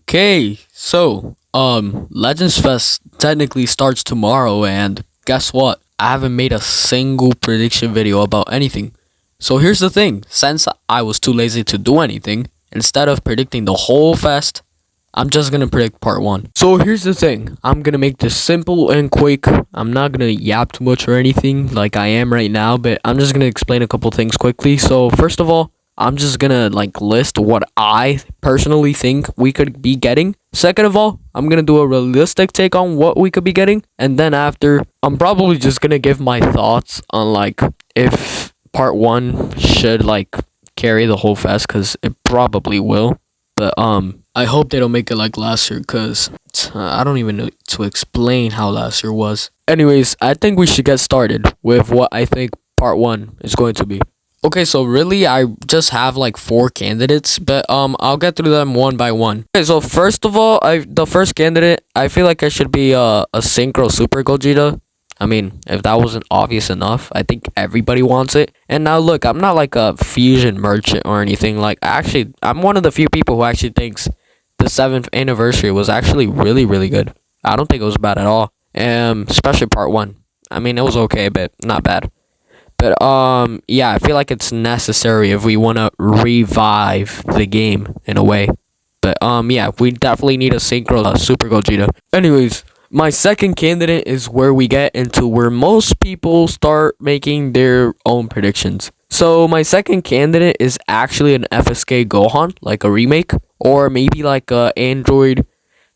Okay, so Legends Fest technically starts tomorrow, and guess what? I haven't made a single prediction video about anything. So here's the thing, since I was too lazy to do anything, instead of predicting the whole fest, I'm just gonna predict part one. So here's the thing, I'm gonna make this simple and quick. I'm not gonna yap too much or anything like I am right now, but I'm just gonna explain a couple things quickly. So first of all, I'm just gonna list what I personally think we could be getting. Second of all, I'm gonna do a realistic take on what we could be getting, and then after, I'm probably just gonna give my thoughts on if part one should carry the whole fest, because it probably will. But I hope they don't make it like last year, because I don't even know to explain how last year was. Anyways, I think we should get started with what I think part one is going to be. Okay, so really, I just have like four candidates, but I'll get through them one by one. Okay, so first of all, the first candidate, I feel like it should be a Synchro Super Gogeta. I mean, if that wasn't obvious enough, I think everybody wants it. And now look, I'm not like a fusion merchant or anything. I'm one of the few people who actually thinks the 7th anniversary was actually really, really good. I don't think it was bad at all. Especially part one. I mean, it was okay, but not bad. But yeah, I feel like it's necessary if we want to revive the game in a way. But yeah, we definitely need a Synchro Super Gogeta. Anyways, my second candidate is where we get into where most people start making their own predictions. So my second candidate is actually an FSK Gohan, like a remake, or maybe like a Android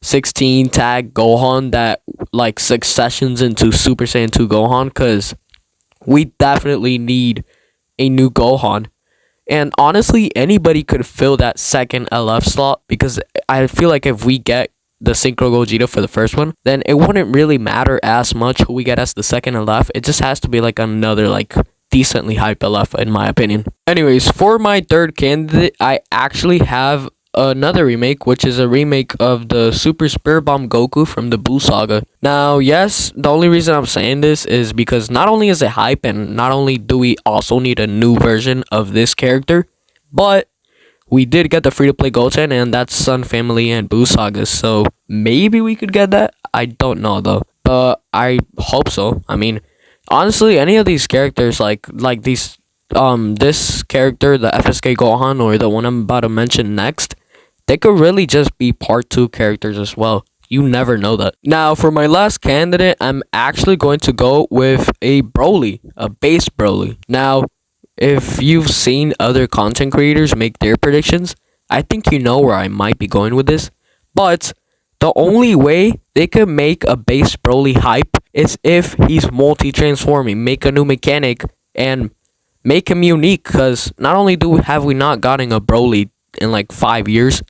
16 tag Gohan that like successions into Super Saiyan 2 Gohan, because we definitely need a new Gohan. And honestly, anybody could fill that second LF slot, because I feel like if we get the Synchro Gogeta for the first one, then it wouldn't really matter as much who we get as the second LF. It just has to be like another decently hype LF in my opinion. Anyways, for my third candidate, I actually have another remake, which is a remake of the Super Spirit Bomb Goku from the Buu Saga. Now, yes, the only reason I'm saying this is because not only is it hype, and not only do we also need a new version of this character, but we did get the free-to-play Goten, and that's Sun Family and Buu Saga, so maybe we could get that. I don't know though, but I hope so. I mean, honestly, any of these characters this character, the FSK Gohan, or the one I'm about to mention next, they could really just be part 2 characters as well. You never know that. Now, for my last candidate, I'm actually going to go with a Broly, a base Broly. Now, if you've seen other content creators make their predictions, I think you know where I might be going with this. But the only way they could make a base Broly hype is if he's multi-transforming, make a new mechanic, and make him unique, because not only have we not gotten a Broly in like 5 years,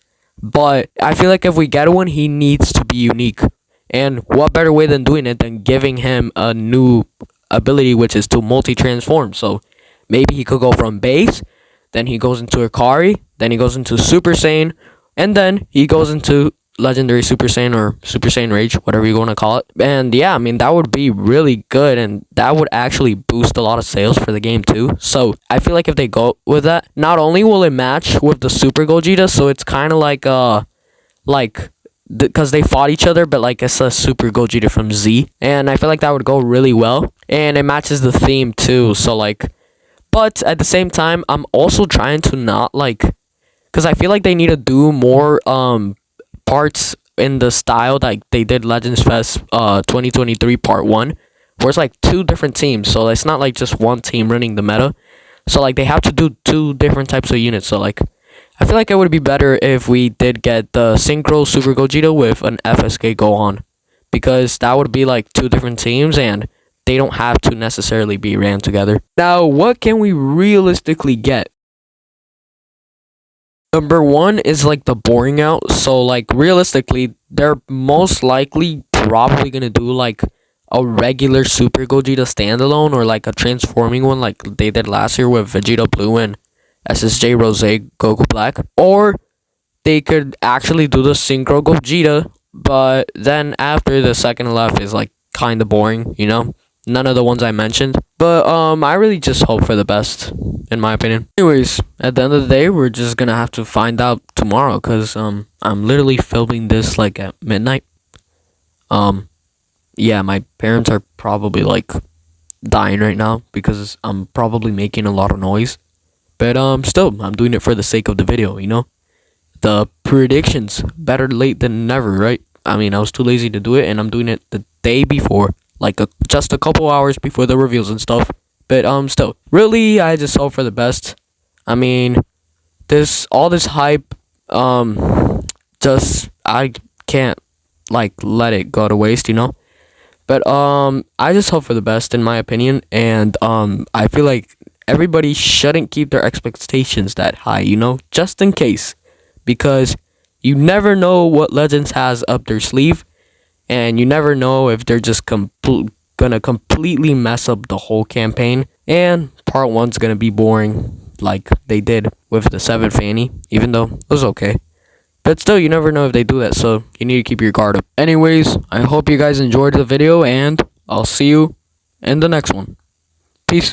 but I feel like if we get one, he needs to be unique. And what better way than doing it than giving him a new ability, which is to multi-transform. So maybe he could go from base, then he goes into Akari, then he goes into Super Saiyan, and then he goes into Legendary Super Saiyan or Super Saiyan Rage, whatever you want to call it. And yeah, I mean, that would be really good, and that would actually boost a lot of sales for the game too. So I feel like if they go with that, not only will it match with the Super Gogeta, so it's kind of because they fought each other, but it's a Super Gogeta from Z, and I feel like that would go really well, and it matches the theme too. So but at the same time, I'm also trying to not because I feel like they need to do more parts in the style like they did Legends Fest 2023 part 1, where it's 2 different teams, so it's not just one team running the meta. So they have to do 2 different types of units. So I feel like it would be better if we did get the Synchro Super Gogeta with an FSK Gohan, because that would be 2 different teams, and they don't have to necessarily be ran together. Now, what can we realistically get? Number 1 is the boring out. So realistically, they're most likely probably gonna do a regular Super Gogeta standalone, or a transforming one like they did last year with Vegeta Blue and SSJ Rose Goku Black. Or they could actually do the Synchro Gogeta, but then after the second left is kinda boring, you know? None of the ones I mentioned. But I really just hope for the best, in my opinion. Anyways, at the end of the day, we're just gonna have to find out tomorrow, cause I'm literally filming this like at midnight. Yeah, my parents are probably like dying right now because I'm probably making a lot of noise. But still, I'm doing it for the sake of the video, you know? The predictions, better late than never, right? I mean, I was too lazy to do it, and I'm doing it the day before, like just a couple hours before the reveals and stuff. But still, really, I just hope for the best. I mean, all this hype, just I can't like let it go to waste, you know. But I just hope for the best, in my opinion, and I feel like everybody shouldn't keep their expectations that high, you know, just in case, because you never know what Legends has up their sleeve, and you never know if they're just gonna completely mess up the whole campaign, and part one's gonna be boring like they did with the 7th Fanny, even though it was okay. But still, you never know if they do that, so you need to keep your guard up. Anyways, I hope you guys enjoyed the video, and I'll see you in the next one. Peace.